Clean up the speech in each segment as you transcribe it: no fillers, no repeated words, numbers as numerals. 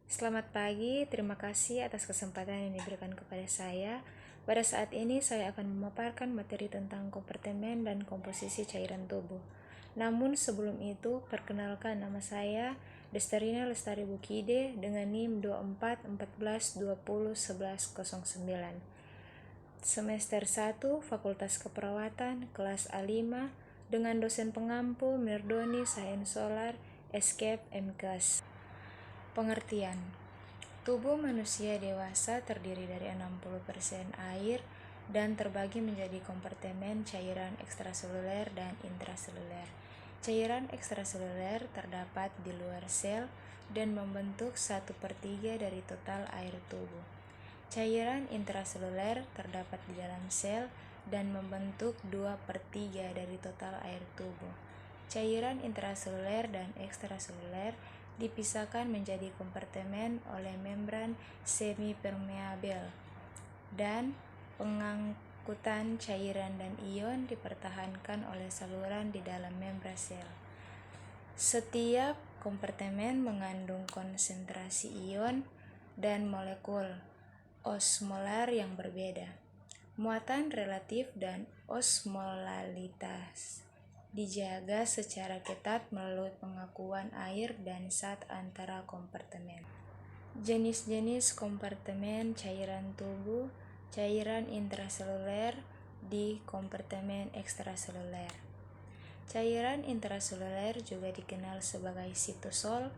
Selamat pagi, terima kasih atas kesempatan yang diberikan kepada saya. Pada saat ini saya akan memaparkan materi tentang kompartemen dan komposisi cairan tubuh. Namun sebelum itu, perkenalkan nama saya Destarina Lestari Bukide dengan NIM 2414201109. Semester 1, Fakultas Keperawatan, kelas A5, dengan dosen pengampu Mirdoni Sains Solar, Escape MKes. Pengertian. Tubuh manusia dewasa terdiri dari 60% air dan terbagi menjadi kompartemen cairan ekstraseluler dan intraseluler. Cairan ekstraseluler terdapat di luar sel dan membentuk 1/3 dari total air tubuh. Cairan intraseluler terdapat di dalam sel dan membentuk 2/3 dari total air tubuh. Cairan intraseluler dan ekstraseluler dipisahkan menjadi kompartemen oleh membran semipermeabel, dan pengangkutan cairan dan ion dipertahankan oleh saluran di dalam membran sel. Setiap kompartemen mengandung konsentrasi ion dan molekul osmolar yang berbeda. Muatan relatif dan osmolalitas dijaga secara ketat melalui pengakuan air dan zat antara kompartemen. Jenis-jenis kompartemen cairan tubuh. Cairan intraseluler di kompartemen ekstraseluler. Cairan intraseluler, juga dikenal sebagai sitosol,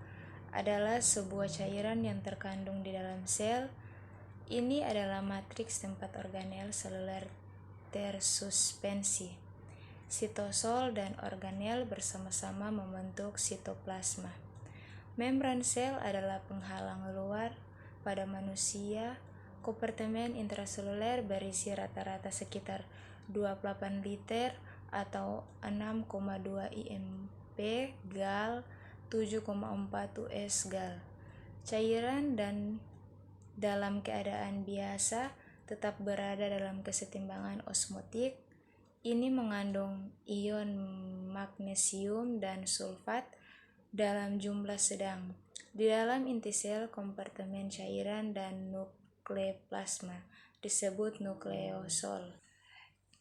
adalah sebuah cairan yang terkandung di dalam sel. Ini adalah matriks tempat organel seluler tersuspensi. Sitosol dan organel bersama-sama membentuk sitoplasma. Membran sel adalah penghalang luar. Pada manusia, kompartemen intraseluler berisi rata-rata sekitar 28 liter atau 6,2 IMP gal 7,4 US gal. Cairan dan dalam keadaan biasa tetap berada dalam kesetimbangan osmotik. Ini mengandung ion magnesium dan sulfat dalam jumlah sedang di dalam inti sel. Kompartemen cairan dan nukleoplasma disebut nukleosol.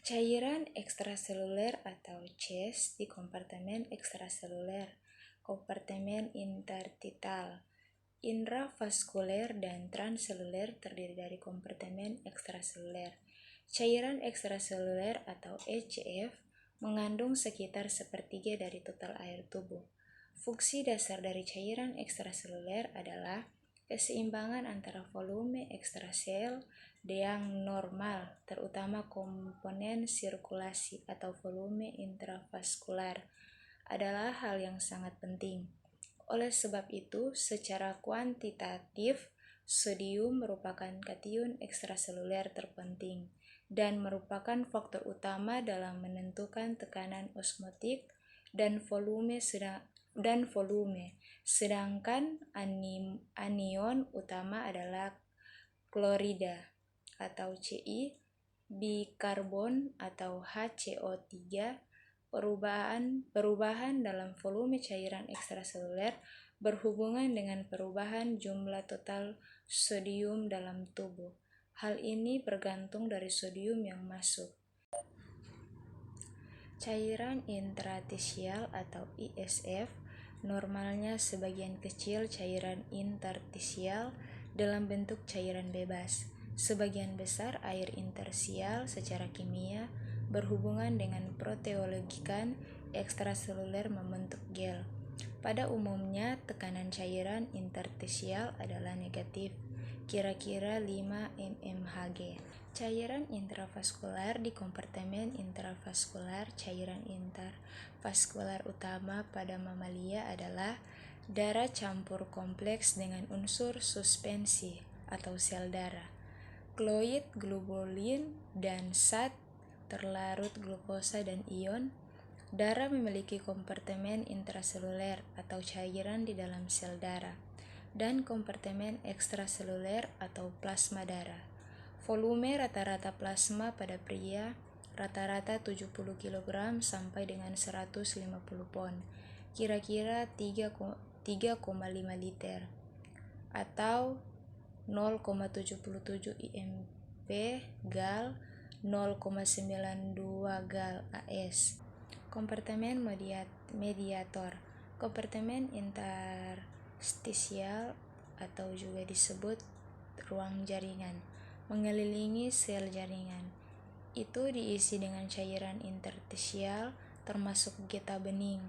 Cairan ekstraseluler atau CES di kompartemen ekstraseluler. Kompartemen interstital, intravaskuler, dan transseluler terdiri dari kompartemen ekstraseluler. Cairan ekstraseluler atau ECF mengandung sekitar 1/3 dari total air tubuh. Fungsi dasar dari cairan ekstraseluler adalah keseimbangan antara volume ekstrasel yang normal, terutama komponen sirkulasi atau volume intravaskular, adalah hal yang sangat penting. Oleh sebab itu, secara kuantitatif, sodium merupakan kation ekstraseluler terpenting dan merupakan faktor utama dalam menentukan tekanan osmotik dan volume, sedangkan anion utama adalah klorida atau Ci, bikarbon atau HCO3. Perubahan dalam volume cairan ekstraseluler berhubungan dengan perubahan jumlah total sodium dalam tubuh. Hal ini bergantung dari sodium yang masuk. Cairan interstisial atau ISF, normalnya sebagian kecil cairan interstisial dalam bentuk cairan bebas. Sebagian besar air interstisial secara kimia berhubungan dengan proteoglykan ekstraseluler membentuk gel. Pada umumnya, tekanan cairan interstisial adalah negatif, kira-kira 5 mmHg. Cairan intravaskular di kompartemen intravaskular. Cairan intravaskular utama pada mamalia adalah darah campur kompleks dengan unsur suspensi atau sel darah, kloid, globulin, dan zat terlarut glukosa dan ion. Darah memiliki kompartemen intraseluler atau cairan di dalam sel darah, dan kompartemen ekstraseluler atau plasma darah. Volume rata-rata plasma pada pria rata-rata 70 kg sampai dengan 150 pon, kira-kira 3,5 liter. atau 0,77 IMP gal 0,92 gal AS. Kompartemen mediator. Kompartemen interstisial atau juga disebut ruang jaringan mengelilingi sel jaringan. Itu diisi dengan cairan interstisial termasuk getah bening.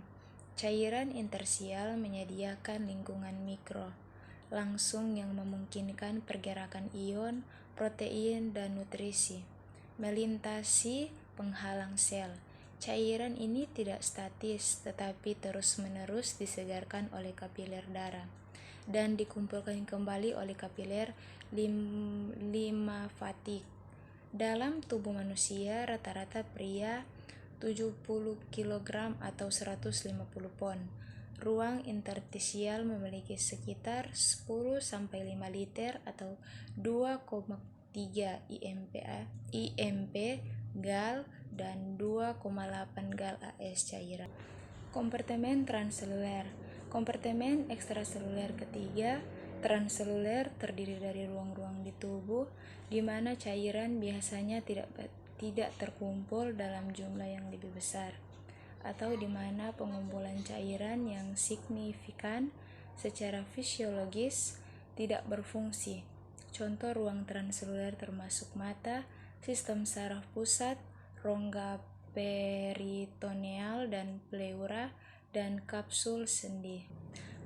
Cairan interstisial menyediakan lingkungan mikro langsung yang memungkinkan pergerakan ion, protein, dan nutrisi melintasi penghalang sel. Cairan ini tidak statis, tetapi terus-menerus disegarkan oleh kapiler darah dan dikumpulkan kembali oleh kapiler limfatik. Dalam tubuh manusia, rata-rata pria 70 kg atau 150 pon. Ruang interstisial memiliki sekitar 10-5 liter atau 2,3 IMP gal dan 2,8 gal AS cairan. Kompartemen transseluler. Kompartemen ekstraseluler ketiga, transseluler terdiri dari ruang-ruang di tubuh di mana cairan biasanya tidak terkumpul dalam jumlah yang lebih besar, atau di mana pengumpulan cairan yang signifikan secara fisiologis tidak berfungsi. Contoh ruang transseluler termasuk mata, sistem saraf pusat, rongga peritoneal dan pleura, dan kapsul sendi.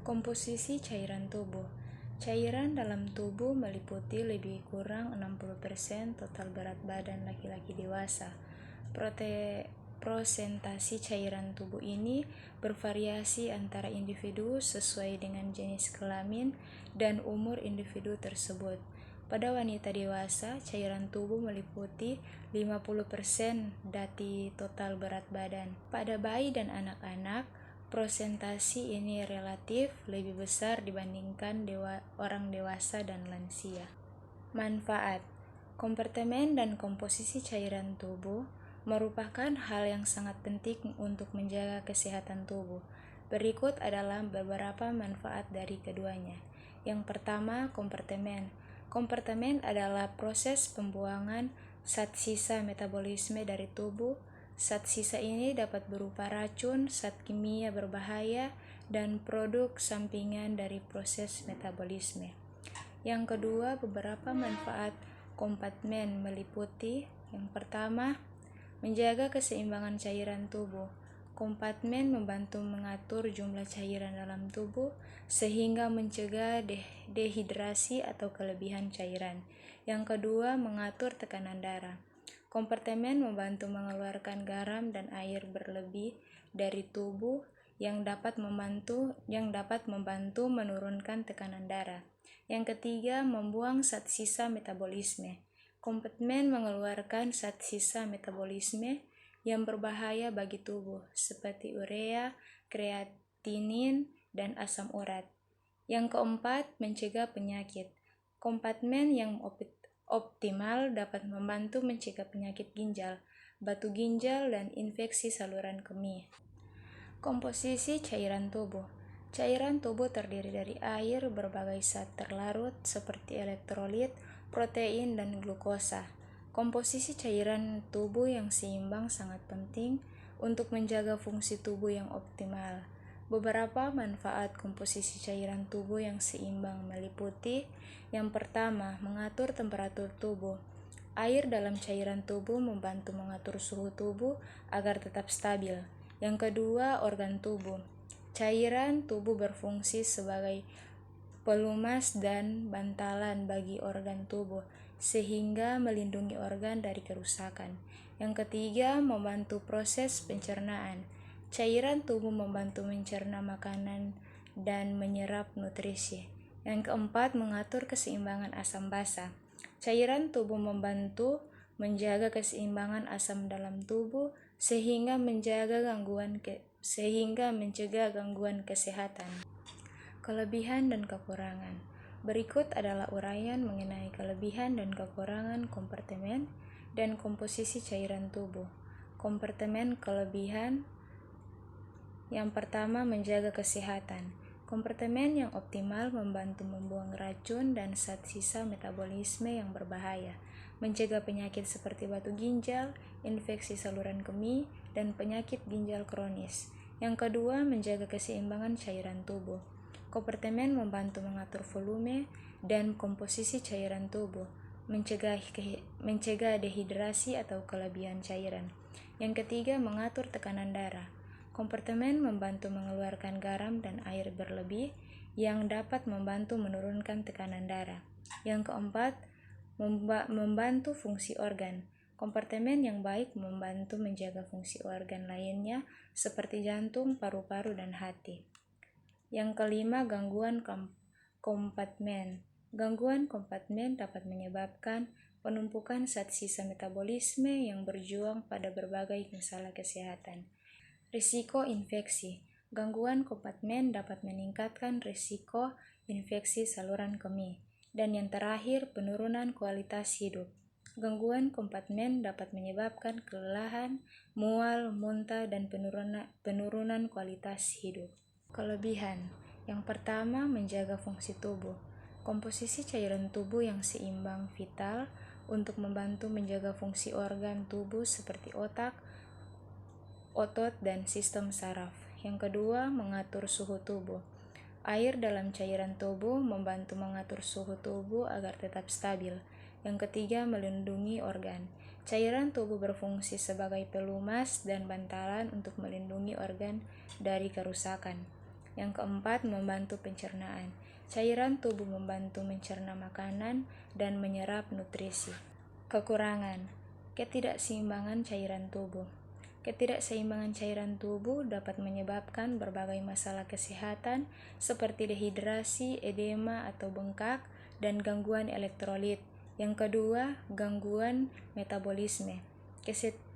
Komposisi cairan tubuh. Cairan dalam tubuh meliputi lebih kurang 60% total berat badan laki-laki dewasa. Prosentasi cairan tubuh ini bervariasi antara individu sesuai dengan jenis kelamin dan umur individu tersebut. Pada wanita dewasa, cairan tubuh meliputi 50% dari total berat badan. Pada bayi dan anak-anak, prosentasi ini relatif lebih besar dibandingkan orang dewasa dan lansia. Manfaat. Kompartemen dan komposisi cairan tubuh merupakan hal yang sangat penting untuk menjaga kesehatan tubuh. Berikut adalah beberapa manfaat dari keduanya. Yang pertama, kompartemen. Kompartemen adalah proses pembuangan zat sisa metabolisme dari tubuh. Zat sisa ini dapat berupa racun, zat kimia berbahaya, dan produk sampingan dari proses metabolisme. Yang kedua, beberapa manfaat kompartemen meliputi: yang pertama, menjaga keseimbangan cairan tubuh. Kompartemen membantu mengatur jumlah cairan dalam tubuh sehingga mencegah dehidrasi atau kelebihan cairan. Yang kedua, mengatur tekanan darah. Kompartemen membantu mengeluarkan garam dan air berlebih dari tubuh yang dapat membantu menurunkan tekanan darah. Yang ketiga, membuang zat sisa metabolisme. Kompartemen mengeluarkan zat sisa metabolisme yang berbahaya bagi tubuh, seperti urea, kreatinin, dan asam urat. Yang keempat, mencegah penyakit. Kompartemen yang optimal dapat membantu mencegah penyakit ginjal, batu ginjal, dan infeksi saluran kemih. Komposisi cairan tubuh. Cairan tubuh terdiri dari air, berbagai zat terlarut seperti elektrolit, protein, dan glukosa. Komposisi cairan tubuh yang seimbang sangat penting untuk menjaga fungsi tubuh yang optimal. Beberapa manfaat komposisi cairan tubuh yang seimbang meliputi: yang pertama, mengatur temperatur tubuh. Air dalam cairan tubuh membantu mengatur suhu tubuh agar tetap stabil. Yang kedua, organ tubuh. Cairan tubuh berfungsi sebagai pelumas dan bantalan bagi organ tubuh, sehingga melindungi organ dari kerusakan. Yang ketiga, membantu proses pencernaan. Cairan tubuh membantu mencerna makanan dan menyerap nutrisi. Yang keempat, mengatur keseimbangan asam basa. Cairan tubuh membantu menjaga keseimbangan asam dalam tubuh sehingga mencegah gangguan kesehatan. Kelebihan dan kekurangan. Berikut adalah uraian mengenai kelebihan dan kekurangan kompartemen dan komposisi cairan tubuh. Kompartemen kelebihan. Yang pertama, menjaga kesehatan. Kompartemen yang optimal membantu membuang racun dan zat sisa metabolisme yang berbahaya, mencegah penyakit seperti batu ginjal, infeksi saluran kemih, dan penyakit ginjal kronis. Yang kedua, menjaga keseimbangan cairan tubuh. Kompartemen membantu mengatur volume dan komposisi cairan tubuh, mencegah dehidrasi atau kelebihan cairan. Yang ketiga, mengatur tekanan darah. Kompartemen membantu mengeluarkan garam dan air berlebih yang dapat membantu menurunkan tekanan darah. Yang keempat, membantu fungsi organ. Kompartemen yang baik membantu menjaga fungsi organ lainnya seperti jantung, paru-paru, dan hati. Yang kelima, gangguan kompartemen. Gangguan kompartemen dapat menyebabkan penumpukan zat sisa metabolisme yang berjuang pada berbagai masalah kesehatan. Risiko infeksi. Gangguan kompartemen dapat meningkatkan risiko infeksi saluran kemih. Dan yang terakhir, penurunan kualitas hidup. Gangguan kompartemen dapat menyebabkan kelelahan, mual, muntah, dan penurunan kualitas hidup. Kelebihan. Yang pertama, menjaga fungsi tubuh. Komposisi cairan tubuh yang seimbang vital untuk membantu menjaga fungsi organ tubuh seperti otak, otot, dan sistem saraf. Yang kedua, mengatur suhu tubuh. Air dalam cairan tubuh membantu mengatur suhu tubuh agar tetap stabil. Yang ketiga, melindungi organ. Cairan tubuh berfungsi sebagai pelumas dan bantalan untuk melindungi organ dari kerusakan. Yang keempat, membantu pencernaan. Cairan tubuh membantu mencerna makanan dan menyerap nutrisi. Kekurangan. Ketidakseimbangan cairan tubuh. Ketidakseimbangan cairan tubuh dapat menyebabkan berbagai masalah kesehatan seperti dehidrasi, edema atau bengkak, dan gangguan elektrolit. Yang kedua, gangguan metabolisme.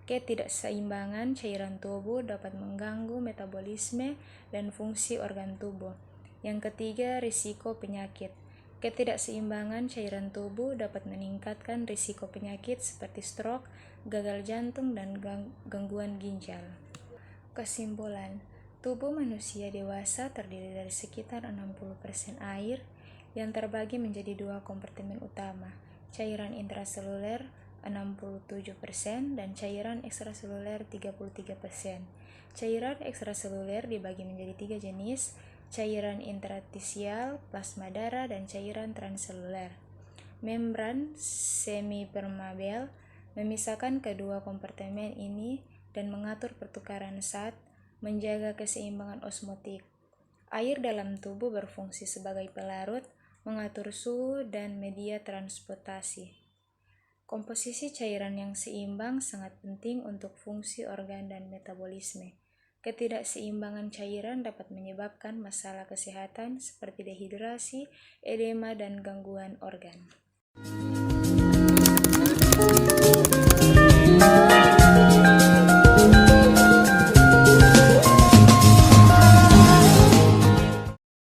Ketidakseimbangan cairan tubuh dapat mengganggu metabolisme dan fungsi organ tubuh. Yang ketiga, risiko penyakit. Ketidakseimbangan cairan tubuh dapat meningkatkan risiko penyakit seperti stroke, gagal jantung, dan gangguan ginjal. Kesimpulan, tubuh manusia dewasa terdiri dari sekitar 60% air yang terbagi menjadi dua kompartemen utama, cairan intraseluler 67% dan cairan ekstraseluler 33%. Cairan ekstraseluler dibagi menjadi 3 jenis, cairan intratisial, plasma darah, dan cairan transseluler. Membran semipermeabel memisahkan kedua kompartemen ini dan mengatur pertukaran zat, menjaga keseimbangan osmotik. Air dalam tubuh berfungsi sebagai pelarut, mengatur suhu, dan media transportasi. Komposisi cairan yang seimbang sangat penting untuk fungsi organ dan metabolisme. Ketidakseimbangan cairan dapat menyebabkan masalah kesehatan seperti dehidrasi, edema, dan gangguan organ.